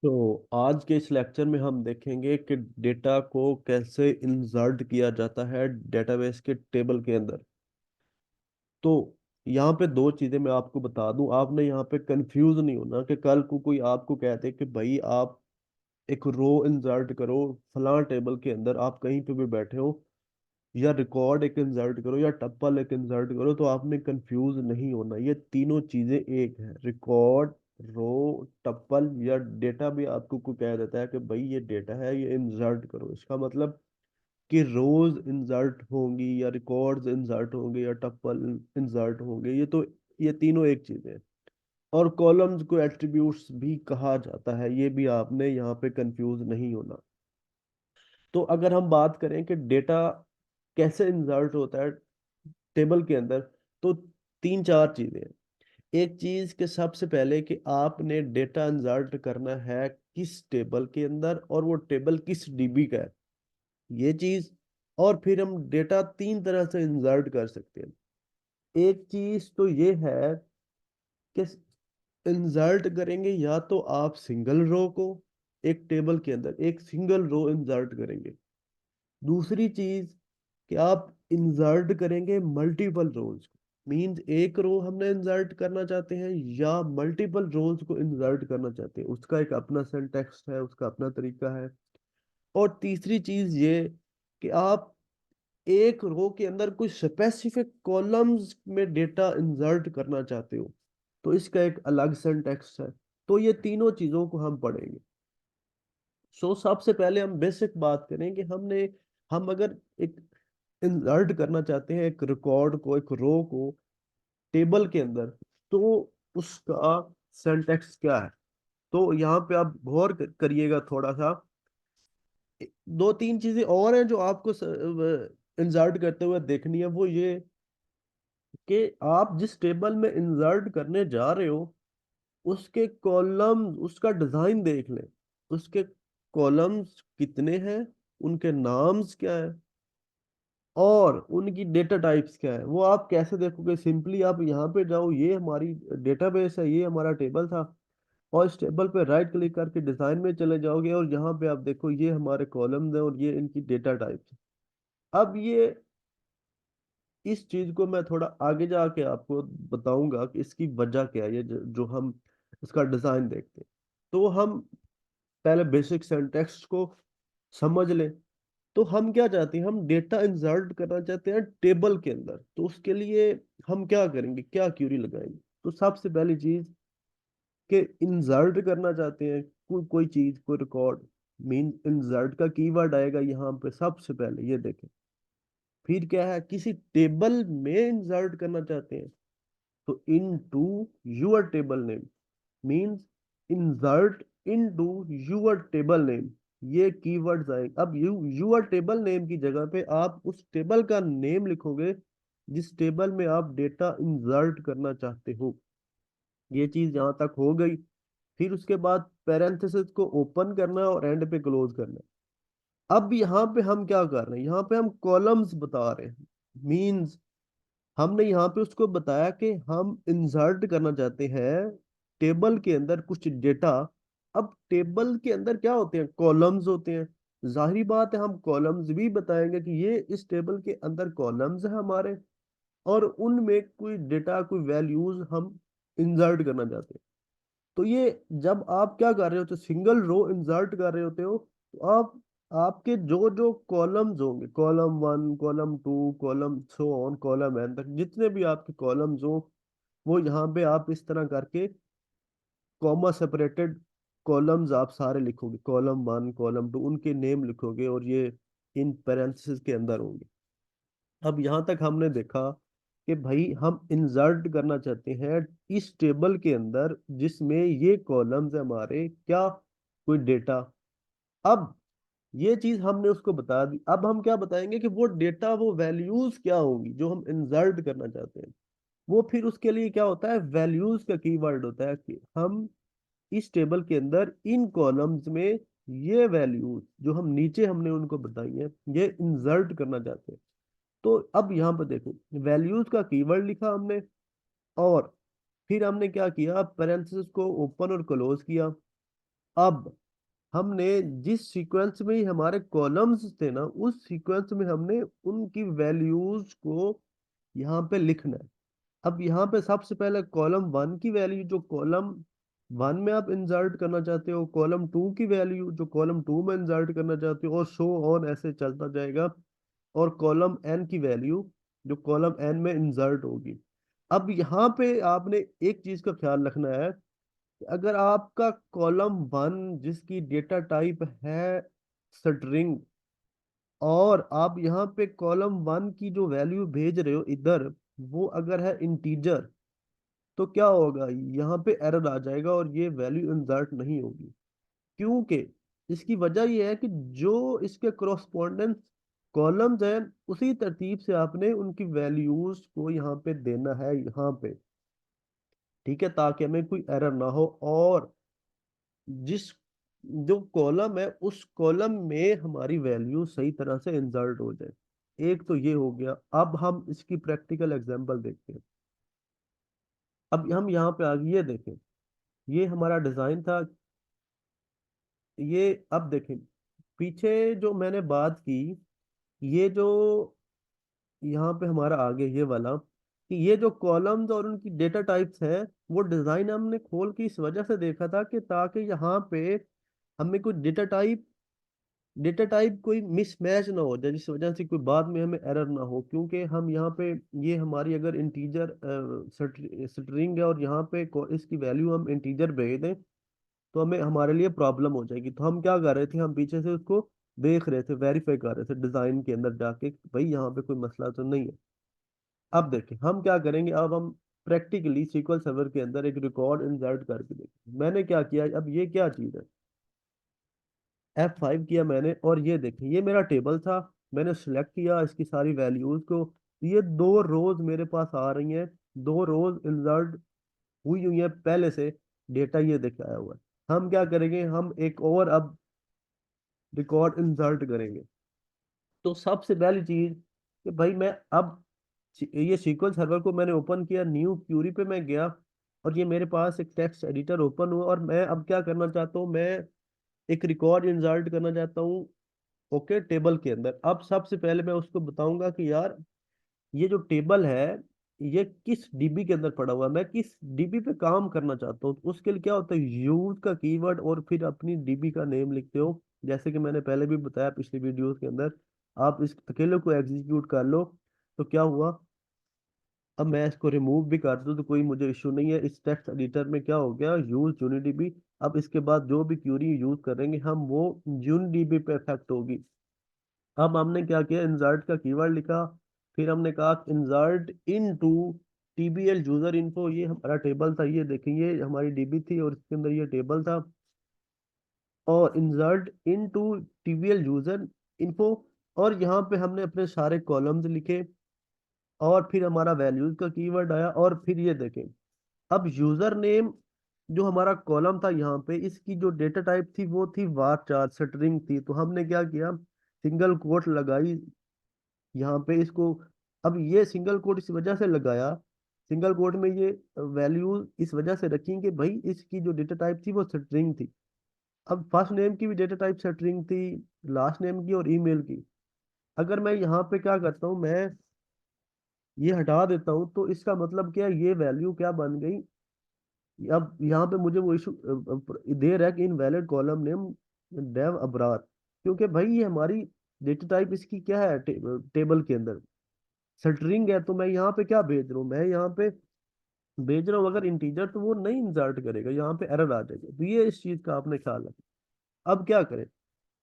तो आज के इस लेक्चर में हम देखेंगे कि डेटा को कैसे इंसर्ट किया जाता है डेटाबेस के टेबल के अंदर। तो यहाँ पे दो चीजें मैं आपको बता दूं, आपने यहाँ पे कंफ्यूज नहीं होना कि कल को कोई आपको कहते कि भाई आप एक रो इंसर्ट करो फलां टेबल के अंदर, आप कहीं पे भी बैठे हो, या रिकॉर्ड एक इंसर्ट करो या टप्पल एक इंसर्ट करो, तो आपने कंफ्यूज नहीं होना। ये तीनों चीजें एक है, रिकॉर्ड, रो, टप्पल या डेटा भी आपको कोई कह देता है कि भाई ये डेटा है, ये इंसर्ट करो, इसका मतलब कि रोज इंसर्ट होंगी या रिकॉर्ड्स इंसर्ट होंगे या टप्पल इंसर्ट होंगे। ये तीनों एक चीजें हैं। और कॉलम्स को एट्रीब्यूट्स भी कहा जाता है, ये भी आपने यहाँ पे कंफ्यूज नहीं होना। तो अगर हम बात करें कि डेटा कैसे इंसर्ट होता है टेबल के अंदर, तो तीन चार चीजें हैं। एक चीज के सबसे पहले कि आपने डेटा इंसर्ट करना है किस टेबल के अंदर और वो टेबल किस डीबी का है, ये चीज। और फिर हम डेटा तीन तरह से इंसर्ट कर सकते हैं। एक चीज तो ये है कि इंसर्ट करेंगे या तो आप सिंगल रो को, एक टेबल के अंदर एक सिंगल रो इंसर्ट करेंगे। दूसरी चीज कि आप इंसर्ट करेंगे मल्टीपल रोज को, मींस एक रो हमने इंसर्ट करना चाहते हैं या मल्टीपल रोज को इंसर्ट करना चाहते हैं, उसका एक अपना सिंटैक्स है, उसका अपना तरीका है। और तीसरी चीज ये कि आप एक रो के अंदर कोई स्पेसिफिक कॉलम्स में डेटा इंसर्ट करना चाहते हो, तो इसका एक अलग सिंटैक्स है। तो ये तीनों चीजों को हम पढ़ेंगे। सबसे पहले हम बेसिक बात करें कि हम अगर एक इंसर्ट करना चाहते हैं एक रिकॉर्ड को, एक रो को टेबल के अंदर, तो उसका सिंटैक्स क्या है। तो यहाँ पे आप गौर करिएगा थोड़ा सा। दो तीन चीजें और हैं जो आपको इंसर्ट करते हुए देखनी है, वो ये कि आप जिस टेबल में इंसर्ट करने जा रहे हो उसके कॉलम, उसका डिजाइन देख लें। उसके कॉलम्स कितने हैं, उनके नाम्स क्या है और उनकी डेटा टाइप्स क्या है, वो आप कैसे देखोगे। सिंपली आप यहाँ पे जाओ, ये हमारी डेटाबेस है, ये हमारा टेबल था, और इस टेबल पे राइट क्लिक करके डिजाइन में चले जाओगे और यहाँ पे आप देखो ये हमारे कॉलम्स हैं और ये इनकी डेटा टाइप्स है। अब ये इस चीज को मैं थोड़ा आगे जाके आपको बताऊंगा कि इसकी वजह क्या है, ये जो हम इसका डिजाइन देखते हैं। तो हम पहले बेसिक सिंटैक्स को समझ लें। तो हम क्या चाहते हैं, हम डेटा इंसर्ट करना चाहते हैं टेबल के अंदर, तो उसके लिए हम क्या करेंगे, क्या क्यूरी लगाएंगे। तो सबसे पहली चीज कि इंसर्ट करना चाहते हैं कोई चीज, कोई रिकॉर्ड, मीन इंसर्ट का कीवर्ड आएगा यहाँ पे सबसे पहले, ये देखें। फिर क्या है, किसी टेबल में इंसर्ट करना चाहते हैं तो into your table name, means insert into your table name, ये कीवर्ड्स आएंगे। अब यूर टेबल नेम की जगह पे आप उस टेबल का नेम लिखोगे जिस टेबल में आप डेटा इंसर्ट करना चाहते हो। ये चीज यहां तक हो गई। फिर उसके बाद पैरेंथेसिस को ओपन करना है और एंड पे क्लोज करना है। अब यहाँ पे हम क्या कर रहे हैं, यहाँ पे हम कॉलम्स बता रहे हैं। मींस हमने यहाँ पे उसको बताया कि हम इंसर्ट करना चाहते हैं टेबल के अंदर कुछ डेटा। अब टेबल के अंदर क्या होते हैं, कॉलम्स होते हैं। जाहिर बात है हम कॉलम्स भी बताएंगे कि ये इस टेबल के अंदर कॉलम्स हैं हमारे, और उनमें कोई डेटा, कोई वैल्यूज हम इंसर्ट करना चाहते हैं। तो ये जब आप क्या कर रहे होते हो, सिंगल रो इंसर्ट कर रहे होते हो, तो आप आपके जो जो कॉलम्स होंगे, column one, column two, column so on, column N तक जितने भी आपके कॉलम्स हो, वो यहाँ पे आप इस तरह करके कॉमा सेपरेटेड कॉलम्स आप सारे लिखोगे, कॉलम वन, कॉलम टू, उनके नेम लिखोगे और ये इन पैरेंथेसिस के अंदर होंगे। अब यहाँ तक हमने देखा कि भाई हम इंसर्ट करना चाहते हैं इस टेबल के अंदर जिसमें ये कॉलम्स है हमारे, क्या, कोई डेटा। अब ये चीज हमने उसको बता दी। अब हम क्या बताएंगे कि वो डेटा, वो वैल्यूज क्या होंगी जो हम इंसर्ट करना चाहते हैं। वो फिर उसके लिए क्या होता है, वैल्यूज का कीवर्ड होता है कि हम इस टेबल के अंदर इन कॉलम्स में ये वैल्यूज जो हम नीचे हमने उनको बताई है, ये इंसर्ट करना चाहते हैं। तो अब यहाँ पर देखो, वैल्यूज का कीवर्ड लिखा हमने, और फिर हमने क्या किया, पैरेंथेसिस को ओपन और क्लोज किया। अब हमने जिस सीक्वेंस में ही हमारे कॉलम्स थे ना, उस सीक्वेंस में हमने उनकी वैल्यूज को यहाँ पे लिखना है। अब यहाँ पे सबसे पहले कॉलम वन की वैल्यू जो कॉलम वन में आप इंसर्ट करना चाहते हो, कॉलम टू की वैल्यू जो कॉलम टू में इंसर्ट करना चाहते हो, और सो ऑन ऐसे चलता जाएगा। और कॉलम एन की वैल्यू जो कॉलम एन में इंसर्ट होगी। अब यहाँ पे आपने एक चीज का ख्याल रखना है कि अगर आपका कॉलम वन जिसकी डेटा टाइप है स्ट्रिंग, और आप यहाँ पे कॉलम वन की जो वैल्यू भेज रहे हो इधर, वो अगर है इंटीजर, तो क्या होगा, यहाँ पे एरर आ जाएगा और ये वैल्यू इंसर्ट नहीं होगी। क्योंकि इसकी वजह ये है कि जो इसके कॉरस्पॉन्डेंस कॉलम्स हैं, उसी तरतीब से आपने उनकी वैल्यूज को यहाँ पे देना है यहाँ पे। ठीक है, ताकि हमें कोई एरर ना हो, और जिस जो कॉलम है उस कॉलम में हमारी वैल्यू सही तरह से इंसर्ट हो जाए। एक तो ये हो गया। अब हम इसकी प्रैक्टिकल एग्जांपल देखते हैं। अब हम यहाँ पे आगे ये देखें, ये हमारा डिजाइन था। ये अब देखें, पीछे जो मैंने बात की, ये जो यहाँ पे हमारा आगे ये वाला, कि ये जो कॉलम्स और उनकी डेटा टाइप्स हैं, वो डिजाइन हमने खोल के इस वजह से देखा था कि ताकि यहाँ पे हमें कोई डेटा टाइप कोई मिसमैच ना हो जाए, जिस वजह से कोई बाद में हमें एरर ना हो। क्योंकि हम यहाँ पे, ये हमारी अगर इंटीजर स्ट्रिंग है और यहाँ पे इसकी वैल्यू हम इंटीजर भेज दें, तो हमें हमारे लिए प्रॉब्लम हो जाएगी। तो हम क्या कर रहे थे, हम पीछे से उसको देख रहे थे, वेरीफाई कर रहे थे डिजाइन के अंदर जाके कि भाई यहाँ पे कोई मसला तो नहीं है। अब देखें हम क्या करेंगे। अब हम प्रैक्टिकली सीक्वल सर्वर के अंदर एक रिकॉर्ड इंसर्ट करके देखें। मैंने क्या किया, अब ये क्या चीज़ है, F5 किया मैंने, और ये देखें ये मेरा टेबल था। मैंने सिलेक्ट किया इसकी सारी वैल्यूज को। ये दो रोज मेरे पास आ रही हैं, दो रोज इंसर्ट हुई हुई है पहले से। डेटा ये देख आया हुआ है। हम क्या करेंगे, हम एक और अब रिकॉर्ड इंसर्ट करेंगे। तो सबसे पहली चीज कि भाई मैं अब ये सीक्वल सर्वर को मैंने ओपन किया, न्यू क्यूरी पे मैं गया, और ये मेरे पास एक टेक्स्ट एडिटर ओपन हुआ, और मैं अब क्या करना चाहता हूँ, मैं एक रिकॉर्ड इंसर्ट करना चाहता हूँ। ओके, टेबल के अंदर अब सबसे पहले मैं उसको बताऊंगा कि यार ये जो टेबल है, ये किस डीबी के अंदर पड़ा हुआ है, मैं किस डीबी पे काम करना चाहता हूँ। तो उसके लिए क्या होता है, यूज का कीवर्ड और फिर अपनी डीबी का नेम लिखते हो। जैसे कि मैंने पहले भी बताया पिछली वीडियोस के अंदर, आप इस अकेले को एग्जीक्यूट कर लो। तो क्या हुआ, अब मैं इसको रिमूव भी कर दूं तो कोई मुझे इशू नहीं है। इस टेक्स्ट एडिटर में क्या हो गया, यूज यूनिडीबी। अब इसके बाद जो भी क्यूरी यूज करेंगे हम, वो यूनिडीबी पे इफेक्ट होगी। अब हमने क्या किया, इंसर्ट का कीवर्ड लिखा, फिर हमने कहा इंसर्ट इनटू टीबीएल यूजर इन्फो। ये हमारा टेबल था, ये देखें ये हमारी डीबी थी और इसके अंदर ये टेबल था। और इंसर्ट इनटू टीबीएल यूजर इन्फो, और यहाँ पे हमने अपने सारे कॉलम्स लिखे, और फिर हमारा वैल्यूज का कीवर्ड आया। और फिर ये देखें, अब यूजर नेम जो हमारा कॉलम था यहाँ पे, इसकी जो डेटा टाइप थी वो थी वार चार स्ट्रिंग थी। तो हमने क्या किया, सिंगल कोट लगाई यहाँ पे इसको। अब ये सिंगल कोट इस वजह से लगाया, सिंगल कोट में ये वैल्यू इस वजह से रखी कि भाई इसकी जो डेटा टाइप थी वो स्ट्रिंग थी। अब फर्स्ट नेम की भी डेटा टाइप स्ट्रिंग थी, लास्ट नेम की और ईमेल की। अगर मैं यहाँ पे क्या करता हूँ, मैं ये हटा देता हूँ, तो इसका मतलब क्या है, ये वैल्यू क्या बन गई। अब यहाँ पे मुझे वो इशू दे रहा है कि इनवैलिड कॉलम नेम डेव अबरार। क्योंकि भाई ये हमारी डेटा टाइप इसकी क्या है, टेबल के अंदर स्ट्रिंग है। तो मैं यहाँ पे क्या भेज रहा हूँ, मैं यहाँ पे भेज रहा हूँ अगर इंटीजर, तो वो नहीं इंसर्ट करेगा, यहाँ पे एरर आ जाएगा। तो ये इस चीज का आपने ख्याल रखना। अब क्या करें,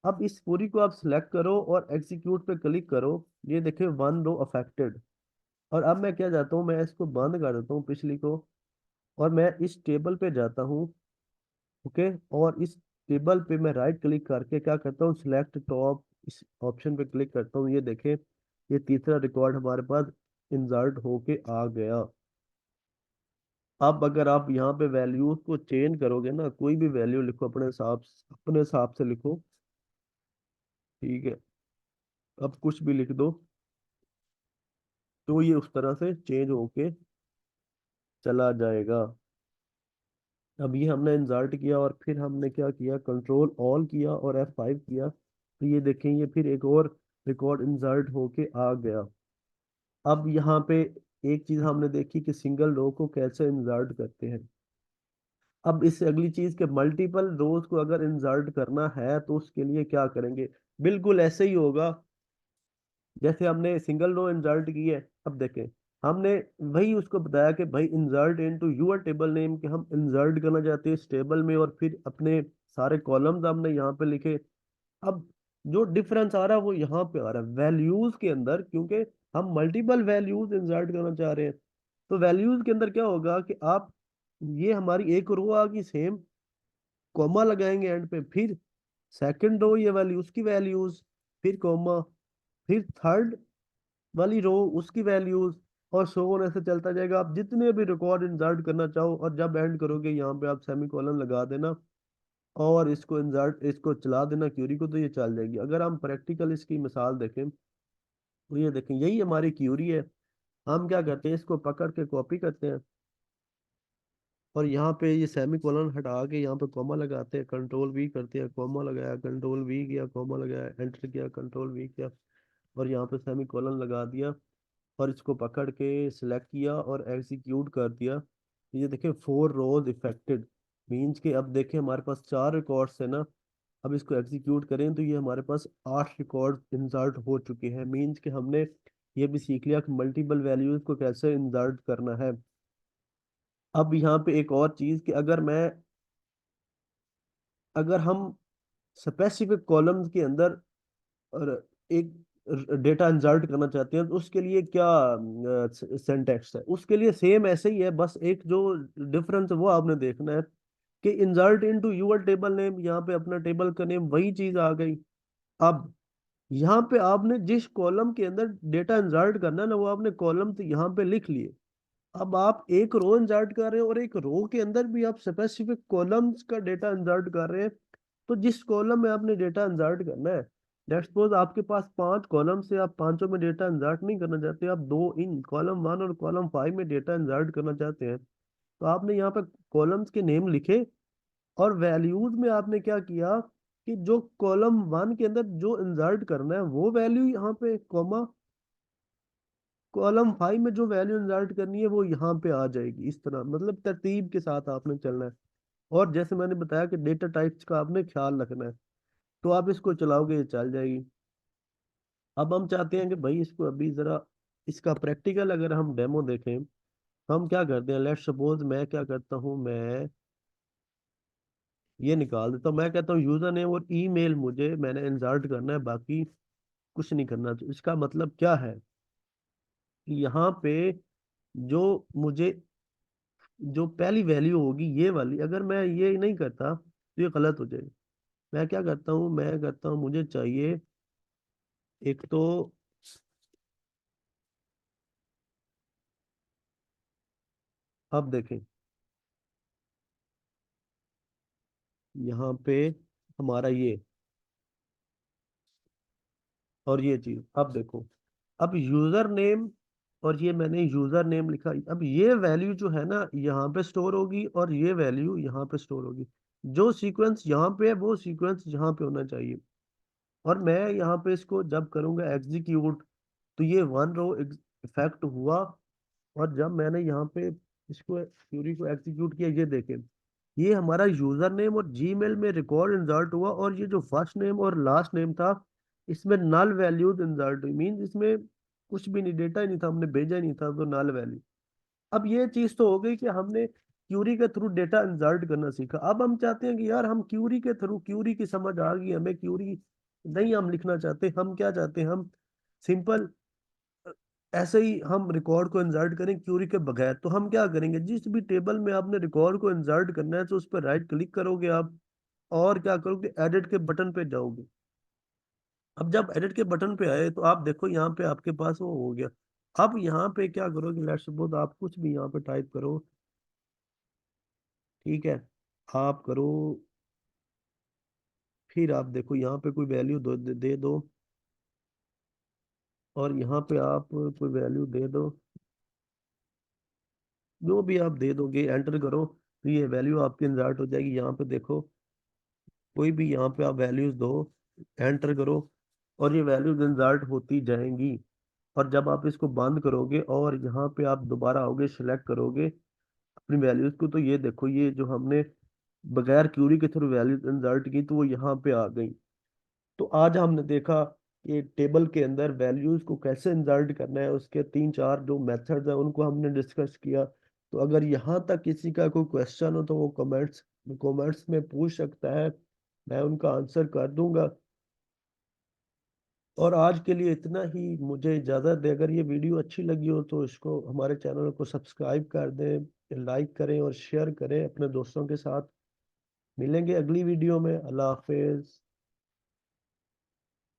अब इस पूरी को आप सिलेक्ट करो और एग्जीक्यूट पे क्लिक करो। ये देखिए वन रो अफेक्टेड। और अब मैं क्या जाता हूँ, मैं इसको बंद कर देता हूँ पिछली को, और मैं इस टेबल पे जाता हूँ। ओके, और इस टेबल पे मैं राइट क्लिक करके क्या करता हूँ, सिलेक्ट टॉप, इस ऑप्शन पे क्लिक करता हूँ। ये देखें ये तीसरा रिकॉर्ड हमारे पास इंसर्ट होके आ गया। अब अगर आप यहाँ पे वैल्यूज को चेंज करोगे ना, कोई भी वैल्यू लिखो अपने हिसाब से लिखो। ठीक है, अब कुछ भी लिख दो, तो ये उस तरह से चेंज होके चला जाएगा। अब ये हमने इंसर्ट किया और फिर हमने क्या किया, कंट्रोल ऑल किया और F5 किया, तो ये देखें ये फिर एक और रिकॉर्ड इंसर्ट होके आ गया। अब यहाँ पे एक चीज हमने देखी कि सिंगल रो को कैसे इंसर्ट करते हैं। अब इससे अगली चीज के मल्टीपल रोज को अगर इंसर्ट करना है तो उसके लिए क्या करेंगे, बिल्कुल ऐसे ही होगा जैसे हमने सिंगल रो इंसर्ट की है। अब देखें, हमने वही उसको बताया कि भाई insert into your table name, कि हम इंसर्ट करना चाहते हैं इस टेबल में, और फिर अपने सारे कॉलम्स हमने यहाँ पे लिखे। अब जो डिफरेंस आ रहा है वो यहाँ पे आ रहा है वैल्यूज के अंदर, क्योंकि हम मल्टीपल वैल्यूज इंसर्ट करना चाह रहे हैं। तो वैल्यूज के अंदर क्या होगा कि आप, ये हमारी एक रो आ गई सेम, कॉमा लगाएंगे एंड पे, फिर सेकंड रो ये वाली उसकी वैल्यूज, फिर कॉमा, फिर थर्ड वाली रो उसकी वैल्यूज, और सो ऑन ऐसे चलता जाएगा। आप जितने भी रिकॉर्ड इंसर्ट करना चाहो, और जब एंड करोगे यहाँ पे आप सेमी कॉलन लगा देना और इसको इंसर्ट, इसको चला देना क्यूरी को, तो ये चल जाएगी। अगर हम प्रैक्टिकल इसकी मिसाल देखें तो ये देखें, यही हमारी क्यूरी है। हम क्या करते हैं, इसको पकड़ के कॉपी करते हैं और यहाँ पे ये सेमी कॉलन हटा के यहाँ पे कॉमा लगाते हैं, कंट्रोल वी करते हैं, कॉमा लगाया, कंट्रोल वी किया, कॉमा लगाया, एंटर किया, कंट्रोल वी किया, और यहाँ पे सेमी कॉलन लगा दिया, और इसको पकड़ के सिलेक्ट किया और एग्जीक्यूट कर दिया। ये देखिए 4 रोज इफेक्टेड, मीन्स के अब देखें हमारे पास 4 रिकॉर्ड्स है ना। अब इसको एग्जीक्यूट करें तो ये हमारे पास 8 रिकॉर्ड इंसर्ट हो चुके हैं। मीन्स कि हमने ये भी सीख लिया कि मल्टीपल वैल्यूज को कैसे इंसर्ट करना है। अब यहाँ पे एक और चीज कि अगर हम स्पेसिफिक कॉलम्स के अंदर और एक डेटा इंसर्ट करना चाहते हैं तो उसके लिए क्या सिंटैक्स है, उसके लिए सेम ऐसे ही है, बस एक जो डिफरेंस है वो आपने देखना है कि insert into your table name, यहाँ पे अपना टेबल का नेम वही चीज आ गई। अब यहाँ पे आपने जिस कॉलम के अंदर डेटा इंसर्ट करना है ना, वो आपने कॉलम तो यहाँ पे लिख लिए। अब आप एक रो इंसर्ट कर रहे हो और एक रो के अंदर भी आप स्पेसिफिक कॉलम्स का डेटा इंसर्ट कर रहे हैं। तो जिस कॉलम में आपने डेटा इंसर्ट करना है, लेट्स सपोज आपके पास 5 कॉलम से, आप पांचों में डेटा इंसर्ट नहीं करना चाहते, आप दो इन कॉलम 1 और कॉलम 5 में डेटा इंसर्ट करना चाहते हैं, तो आपने यहाँ पे कॉलम्स के नेम लिखे, और वैल्यूज में आपने क्या किया कि जो कॉलम 1 के अंदर जो इंसर्ट करना है वो वैल्यू यहाँ पे, कॉमा, कॉलम 5 में जो वैल्यू इंसर्ट करनी है वो यहाँ पे आ जाएगी। इस तरह मतलब तरतीब के साथ आपने चलना है। और जैसे मैंने बताया कि डेटा टाइप्स का आपने ख्याल रखना है, तो आप इसको चलाओगे ये चल जाएगी। अब हम चाहते हैं कि भाई इसको अभी जरा, इसका प्रैक्टिकल अगर हम डेमो देखें, हम क्या करते हैं, लेट्स सपोज मैं क्या करता हूँ, मैं ये निकाल देता हूँ, मैं कहता हूँ यूजर नेम और ईमेल मुझे मैंने इंसर्ट करना है, बाकी कुछ नहीं करना। तो इसका मतलब क्या है कि यहाँ पे जो मुझे, जो पहली वैल्यू होगी ये वाली, अगर मैं ये नहीं करता तो ये गलत हो जाएगा। मैं क्या करता हूँ, मैं करता हूँ मुझे चाहिए एक तो, अब देखें यहाँ पे हमारा ये और ये चीज, अब देखो, अब यूजर नेम, और ये मैंने यूजर नेम लिखा, अब ये वैल्यू जो है ना यहाँ पे स्टोर होगी और ये वैल्यू यहाँ पे स्टोर होगी। जो सीक्वेंस यहाँ पे है वो सीक्वेंस यहाँ पे होना चाहिए। और मैं यहाँ पे इसको जब करूंगा एग्जीक्यूट, तो ये 1 रो इफेक्ट हुआ। और जब मैंने यहाँ पे इसको क्यूरी को एग्जीक्यूट किया, ये देखें, ये हमारा यूजर नेम और जीमेल में रिकॉर्ड इंसर्ट हुआ, और ये जो फर्स्ट नेम और लास्ट नेम था इसमें नल वैल्यूज इंसर्ट हुई, मीन इसमें कुछ भी नहीं, डेटा ही नहीं था, हमने भेजा ही नहीं था, तो नल वैल्यू। अब ये चीज तो हो गई कि हमने क्यूरी के थ्रू डेटा इंसर्ट करना सीखा। अब हम चाहते हैं कि यार हम क्यूरी के थ्रू, क्यूरी की समझ आ गई हमें, क्यूरी नहीं हम लिखना चाहते, हम क्या चाहते हैं, हम सिंपल ऐसे ही हम रिकॉर्ड को इंसर्ट करें क्यूरी के बगैर। तो हम क्या करेंगे, जिस भी टेबल में आपने रिकॉर्ड को इंसर्ट करना है तो उस पर राइट क्लिक करोगे आप, और क्या करोगे, एडिट के बटन पे जाओगे। अब जब एडिट के बटन पे आए तो आप देखो यहाँ पे आपके पास वो हो गया। अब यहाँ पे क्या करोगे, लेट्स सपोज आप कुछ भी यहाँ पे टाइप करो, ठीक है, आप करो, फिर आप देखो यहाँ पे कोई वैल्यू दे दो, और यहाँ पे आप कोई वैल्यू दे दो, जो भी आप दे दोगे एंटर करो। तो ये वैल्यू आपकी इंसर्ट हो जाएगी। यहाँ पे देखो, कोई भी यहाँ पे आप वैल्यूज दो, एंटर करो, और ये वैल्यूज इंसर्ट होती जाएंगी। और जब आप इसको बंद करोगे और यहाँ पे आप दोबारा आओगे, सिलेक्ट करोगे अपनी वैल्यूज को, तो ये देखो, ये जो हमने बगैर क्यूरी के थ्रू वैल्यूज इंसर्ट की, तो वो यहाँ पे आ गई। तो आज हमने देखा कि टेबल के अंदर वैल्यूज को कैसे इंसर्ट करना है, उसके तीन चार जो मेथड्स हैं उनको हमने डिस्कस किया। तो अगर यहाँ तक किसी का कोई क्वेश्चन हो तो वो कमेंट्स कमेंट्स में पूछ सकता है, मैं उनका आंसर कर दूंगा। और आज के लिए इतना ही, मुझे इजाज़त दे। अगर ये वीडियो अच्छी लगी हो तो इसको, हमारे चैनल को सब्सक्राइब कर दें, लाइक करें और शेयर करें अपने दोस्तों के साथ। मिलेंगे अगली वीडियो में। अल्लाह हाफिज।